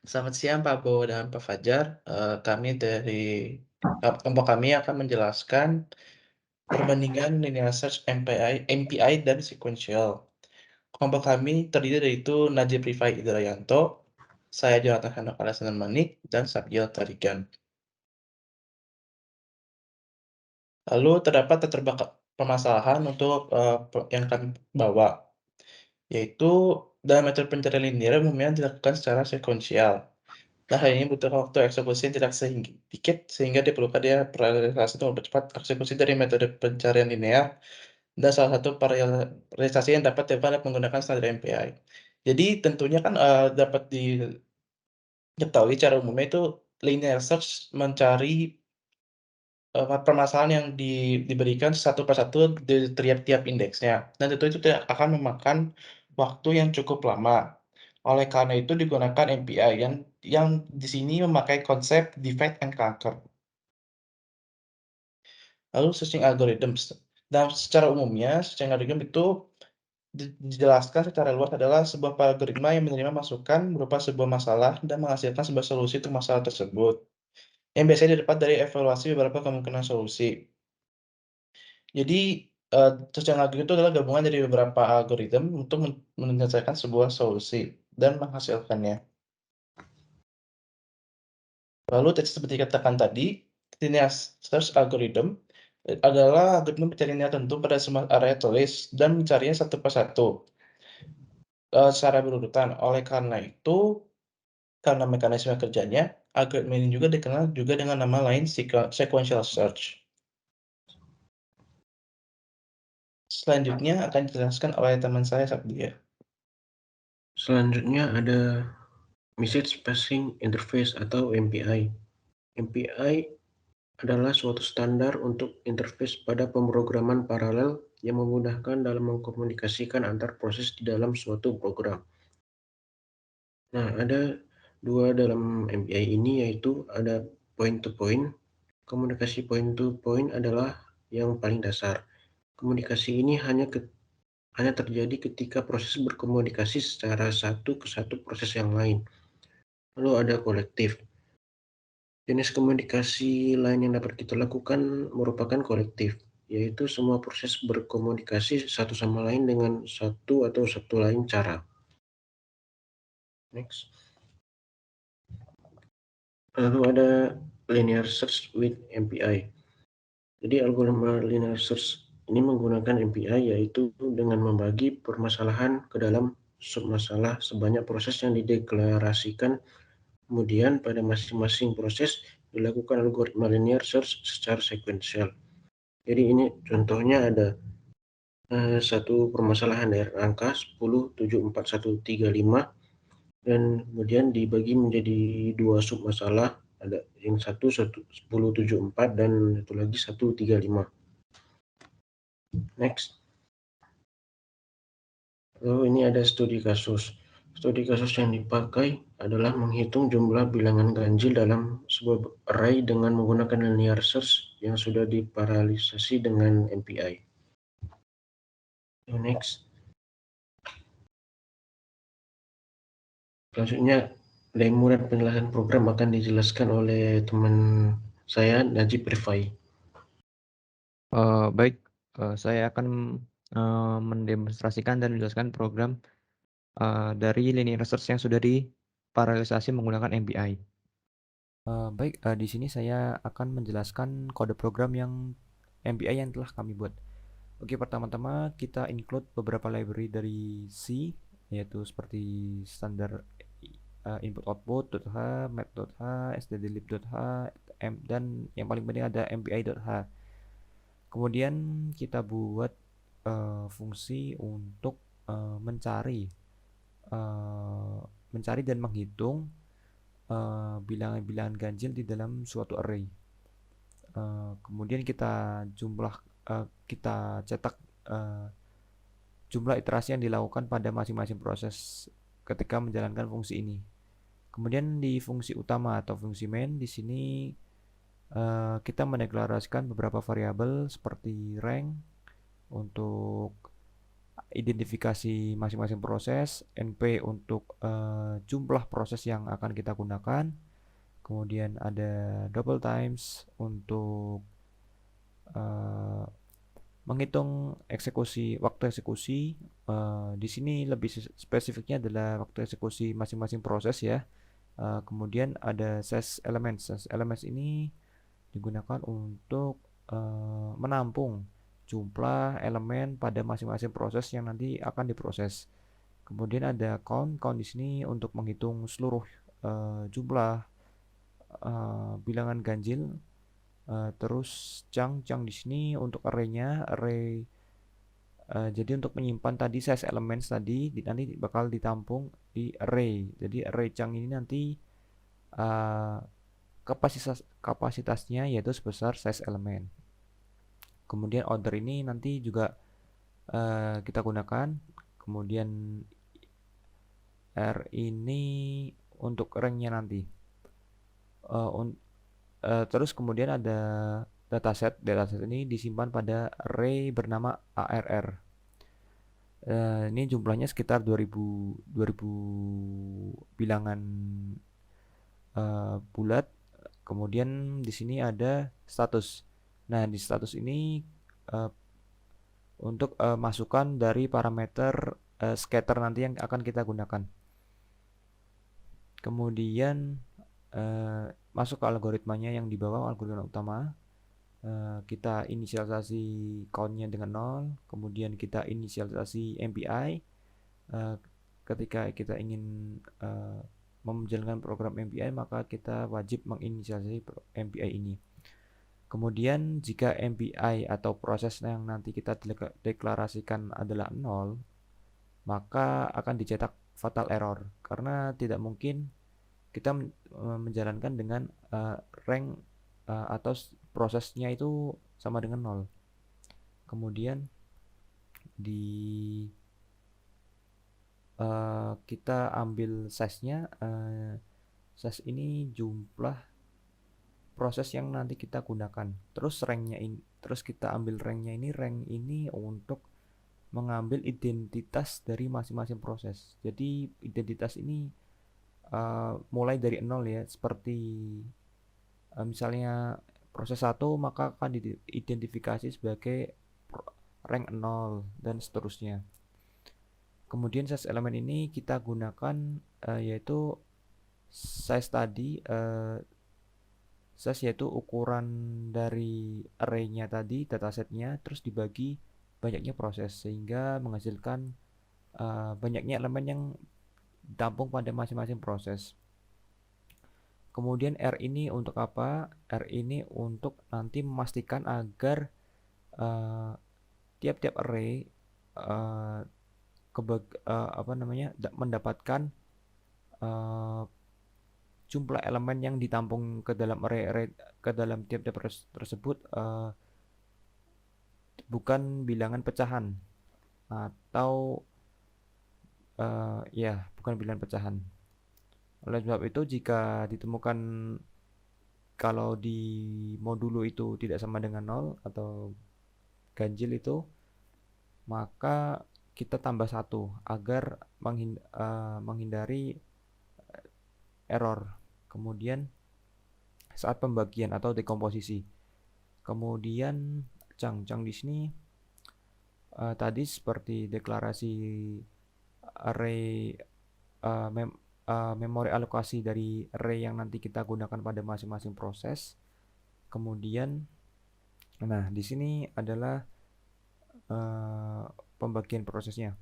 Selamat siang Pak Bo dan Pak Fajar. Kami dari kelompok kami akan menjelaskan perbandingan linear search MPI dan sequential. Kelompok kami terdiri dari itu Najib Rifai Idrayanto, saya Jonathan Handok Alasan Manik, dan Sabiel Tarigan. Lalu terdapat permasalahan untuk yang kami bawa, yaitu dalam metode pencarian linear umumnya dilakukan secara sekuensial. Nah, hal ini butuh waktu eksekusi yang tidak sedikit sehingga diperlukan dia priorisasi untuk mempercepat eksekusi dari metode pencarian linear dan salah satu priorisasi yang dapat dilakukan menggunakan standar MPI. Jadi tentunya kan, dapat diketahui secara umumnya itu linear search mencari, permasalahan yang diberikan satu per satu di tiap-tiap indeksnya, dan tentu itu tidak akan memakan waktu yang cukup lama. Oleh karena itu digunakan MPI yang di sini memakai konsep divide and conquer. Lalu searching algorithms. Nah, secara umumnya searching algorithm itu dijelaskan secara luas adalah sebuah algoritma yang menerima masukan berupa sebuah masalah dan menghasilkan sebuah solusi untuk masalah tersebut, yang biasanya didapat dari evaluasi beberapa kemungkinan solusi. Jadi, searching algorithm itu adalah gabungan dari beberapa algoritma untuk menyelesaikan sebuah solusi dan menghasilkannya. Lalu seperti dikatakan tadi, linear search algorithm adalah algoritma pencarian yang tentu pada semua area tulis dan mencarinya satu per satu, secara berurutan. Oleh karena itu, karena mekanisme kerjanya, algoritma ini juga dikenal juga dengan nama lain sequential search. Selanjutnya akan dijelaskan oleh teman saya Sabdia. Selanjutnya ada Message Passing Interface atau MPI. MPI adalah suatu standar untuk interface pada pemrograman paralel yang memudahkan dalam mengkomunikasikan antar proses di dalam suatu program. Nah, ada dua dalam MPI ini, yaitu ada point-to-point. Komunikasi point-to-point adalah yang paling dasar. Komunikasi ini hanya terjadi ketika proses berkomunikasi secara satu ke satu proses yang lain. Lalu ada kolektif. Jenis komunikasi lain yang dapat kita lakukan merupakan kolektif, yaitu semua proses berkomunikasi satu sama lain dengan satu atau satu lain cara. Next. Lalu ada linear search with MPI. Jadi algoritma linear search ini menggunakan MPI, yaitu dengan membagi permasalahan ke dalam submasalah sebanyak proses yang dideklarasikan. Kemudian pada masing-masing proses dilakukan algoritma linear search secara sekuensial. Jadi ini contohnya ada satu permasalahan dari angka 10, 7, 4, 1, 3, 5, dan kemudian dibagi menjadi dua submasalah, ada yang satu 10, 7, 4, dan satu lagi 1, 3, 5. Next. Lalu ini ada studi kasus. Studi kasus yang dipakai adalah menghitung jumlah bilangan ganjil dalam sebuah array dengan menggunakan linear search yang sudah diparalelisasi dengan MPI. Next. Selanjutnya, demo dan penjelasan program akan dijelaskan oleh teman saya, Najib Rifai. Baik, saya akan mendemonstrasikan dan menjelaskan program dari linear search yang sudah diparalelisasi menggunakan MPI. Baik, di sini saya akan menjelaskan kode program yang MPI yang telah kami buat. Oke, pertama-tama kita include beberapa library dari C, yaitu seperti standar input-output.h, map.h, stdlib.h, dan yang paling penting ada mpi.h. Kemudian kita buat fungsi untuk mencari dan menghitung bilangan-bilangan ganjil di dalam suatu array. Kemudian kita cetak jumlah iterasi yang dilakukan pada masing-masing proses ketika menjalankan fungsi ini. Kemudian di fungsi utama atau fungsi main di sini kita mendeklarasikan beberapa variabel seperti rank untuk identifikasi masing-masing proses, NP untuk jumlah proses yang akan kita gunakan, kemudian ada double times untuk menghitung waktu eksekusi. Di sini lebih spesifiknya adalah waktu eksekusi masing-masing proses ya. Kemudian ada size elements. Size elements ini digunakan untuk menampung jumlah elemen pada masing-masing proses yang nanti akan diproses. Kemudian ada count. Count di sini untuk menghitung seluruh jumlah bilangan ganjil. Terus chunk di sini untuk array-nya, jadi untuk menyimpan tadi size elements tadi nanti bakal ditampung di array. Jadi array chunk ini nanti kapasitasnya yaitu sebesar size element. Kemudian order ini nanti juga kita gunakan. Kemudian R ini untuk rank-nya nanti. Terus kemudian ada dataset. Dataset ini disimpan pada array bernama ARR. Ini jumlahnya sekitar 2000 bilangan bulat. Kemudian di sini ada status. Nah, di status ini untuk masukan dari parameter scatter nanti yang akan kita gunakan. Kemudian masuk ke algoritmanya yang di bawah, algoritma utama. Kita inisialisasi count-nya dengan 0, kemudian kita inisialisasi MPI. Ketika kita ingin menjalankan program MPI, maka kita wajib menginisialisasi MPI ini. Kemudian jika MPI atau proses yang nanti kita deklarasikan adalah 0, maka akan dicetak fatal error, karena tidak mungkin kita menjalankan dengan rank atau prosesnya itu sama dengan 0. Kemudian kita ambil size-nya. Size ini jumlah proses yang nanti kita gunakan. Terus rank-nya ini, terus kita ambil rank-nya ini. Rank ini untuk mengambil identitas dari masing-masing proses. Jadi identitas ini mulai dari 0 ya, seperti misalnya proses 1 maka akan diidentifikasi sebagai rank 0 dan seterusnya. Kemudian size elemen ini kita gunakan yaitu size tadi, size yaitu ukuran dari array-nya tadi, datasetnya, terus dibagi banyaknya proses sehingga menghasilkan banyaknya elemen yang ditampung pada masing-masing proses. Kemudian R ini untuk apa? R ini untuk nanti memastikan agar tiap-tiap array mendapatkan jumlah elemen yang ditampung ke dalam array ke dalam tiap-tiap tersebut bukan bilangan pecahan atau bukan bilangan pecahan. Oleh sebab itu, jika ditemukan kalau di modulo itu tidak sama dengan 0 atau ganjil itu, maka kita tambah 1 agar menghindari error. Kemudian saat pembagian atau dekomposisi. Kemudian chunk di sini tadi seperti deklarasi array memori alokasi dari array yang nanti kita gunakan pada masing-masing proses. Kemudian, nah di sini adalah pembagian prosesnya.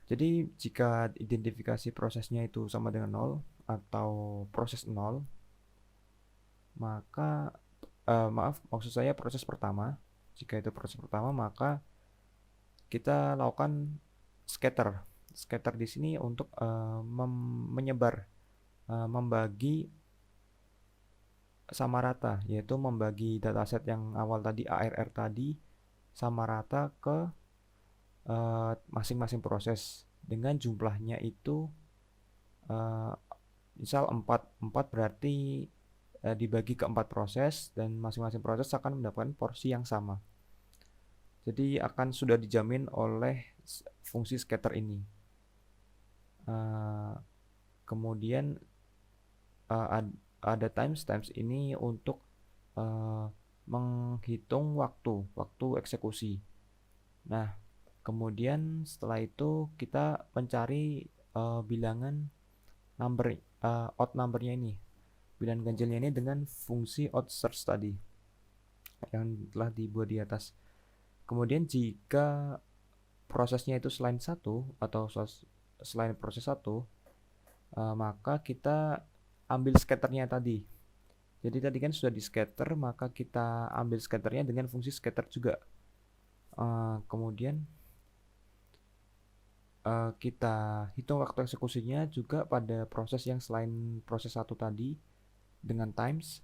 Jadi jika identifikasi prosesnya itu sama dengan 0 atau proses 0, maka maksud saya proses pertama. Jika itu proses pertama, maka kita lakukan scatter. Scatter di sini untuk menyebar, membagi sama rata, yaitu membagi dataset yang awal tadi ARR tadi sama rata ke masing-masing proses dengan jumlahnya itu misal 4 berarti dibagi ke 4 proses dan masing-masing proses akan mendapatkan porsi yang sama. Jadi akan sudah dijamin oleh fungsi scatter ini. Kemudian ada times ini untuk menghitung waktu eksekusi. Nah, kemudian setelah itu kita mencari bilangan odd numbernya ini, bilangan ganjilnya ini dengan fungsi odd search tadi yang telah dibuat di atas. Kemudian jika prosesnya itu selain satu atau selain proses satu, maka kita ambil scatternya tadi. Jadi tadi kan sudah di scatter, maka kita ambil scatternya dengan fungsi scatter juga. Kemudian kita hitung waktu eksekusinya juga pada proses yang selain proses satu tadi dengan times.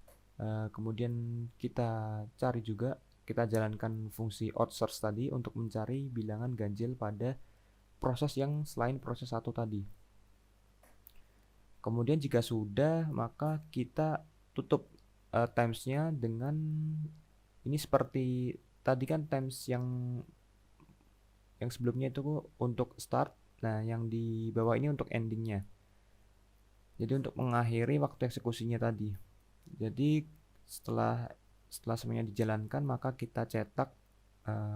Kemudian kita cari juga, kita jalankan fungsi odd search tadi untuk mencari bilangan ganjil pada proses yang selain proses satu tadi. Kemudian jika sudah, maka kita tutup timesnya dengan ini seperti tadi kan times yang sebelumnya itu untuk start. Nah, yang di bawah ini untuk endingnya. Jadi untuk mengakhiri waktu eksekusinya tadi. Jadi setelah semuanya dijalankan, maka kita cetak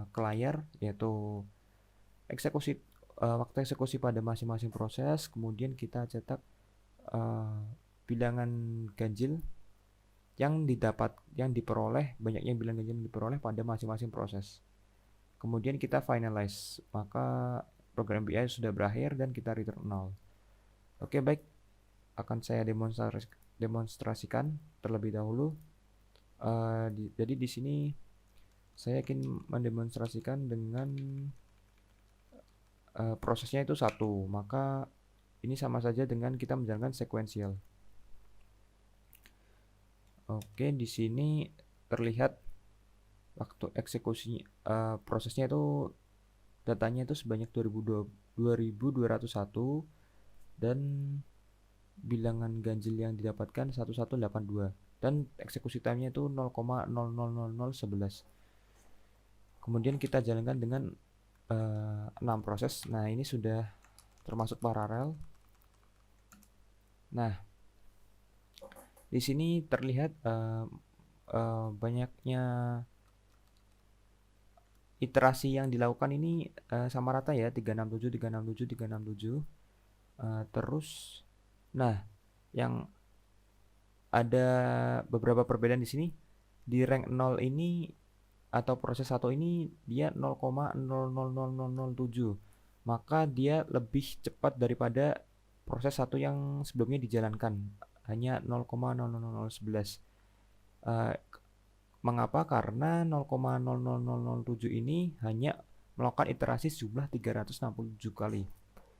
ke layar, yaitu waktu eksekusi pada masing-masing proses. Kemudian kita cetak bilangan ganjil yang diperoleh, banyaknya bilangan ganjil yang diperoleh pada masing-masing proses. Kemudian kita finalize, maka program MPI sudah berakhir dan kita return 0. Oke, baik, akan saya demonstrasikan terlebih dahulu. Jadi di sini saya ingin mendemonstrasikan dengan prosesnya itu satu, maka ini sama saja dengan kita menjalankan sekuensial. Oke, di sini terlihat waktu eksekusinya, prosesnya itu datanya itu sebanyak 2201 dan bilangan ganjil yang didapatkan 1182 dan eksekusi time-nya itu 0,000011. Kemudian kita jalankan dengan 6 proses. Nah, ini sudah termasuk paralel. Nah, di sini terlihat banyaknya iterasi yang dilakukan ini sama rata ya, 367, 367, 367. Terus, nah, yang ada beberapa perbedaan di sini. Di rank 0 ini atau proses 1 ini dia 0,000007. Maka dia lebih cepat daripada proses 1 yang sebelumnya dijalankan, hanya 0,00011. Mengapa? Karena 0,00007 ini hanya melakukan iterasi sejumlah 367 kali.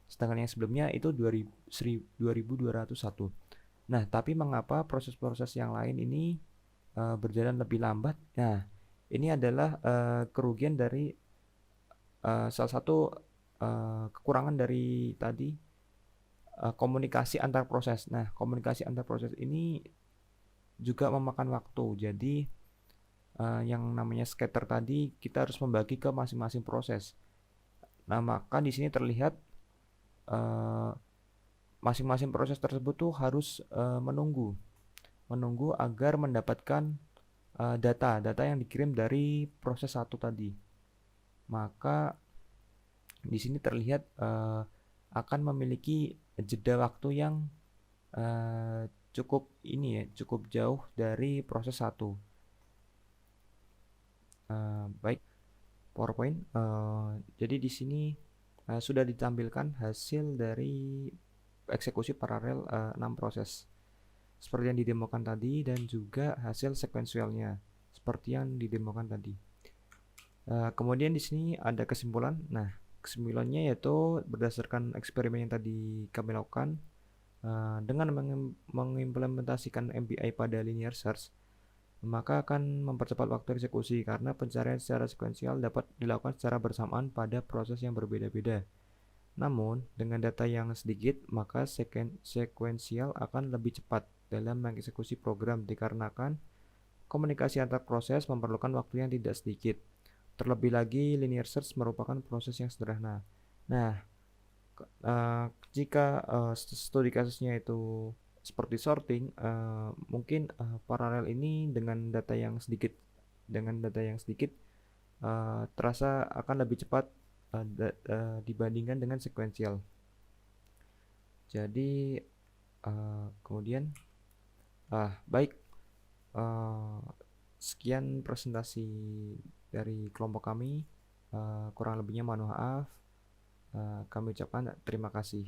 Sedangkan yang sebelumnya itu 2201. Nah, tapi mengapa proses-proses yang lain ini berjalan lebih lambat? Nah, ini adalah kerugian dari salah satu kekurangan dari tadi komunikasi antar proses. Nah, komunikasi antar proses ini juga memakan waktu. Jadi yang namanya scatter tadi kita harus membagi ke masing-masing proses. Nah, maka di sini terlihat masing-masing proses tersebut tuh harus menunggu agar mendapatkan data yang dikirim dari proses 1 tadi. Maka di sini terlihat akan memiliki jeda waktu yang cukup jauh dari proses 1. Baik, PowerPoint. Jadi di sini sudah ditampilkan hasil dari eksekusi paralel 6 proses seperti yang didemokan tadi, dan juga hasil sekuensialnya seperti yang didemokan tadi. Kemudian di sini ada kesimpulan. Nah, kesimpulannya yaitu berdasarkan eksperimen yang tadi kami lakukan, dengan mengimplementasikan MPI pada linear search, maka akan mempercepat waktu eksekusi karena pencarian secara sekuensial dapat dilakukan secara bersamaan pada proses yang berbeda-beda. Namun, dengan data yang sedikit, maka sekuensial akan lebih cepat dalam mengeksekusi program dikarenakan komunikasi antar proses memerlukan waktu yang tidak sedikit. Terlebih lagi, linear search merupakan proses yang sederhana. Nah, jika studi kasusnya itu seperti sorting, mungkin paralel ini dengan data yang sedikit terasa akan lebih cepat dibandingkan dengan sekuensial. Jadi kemudian baik, sekian presentasi dari kelompok kami. Kurang lebihnya mohon maaf. Kami ucapkan terima kasih.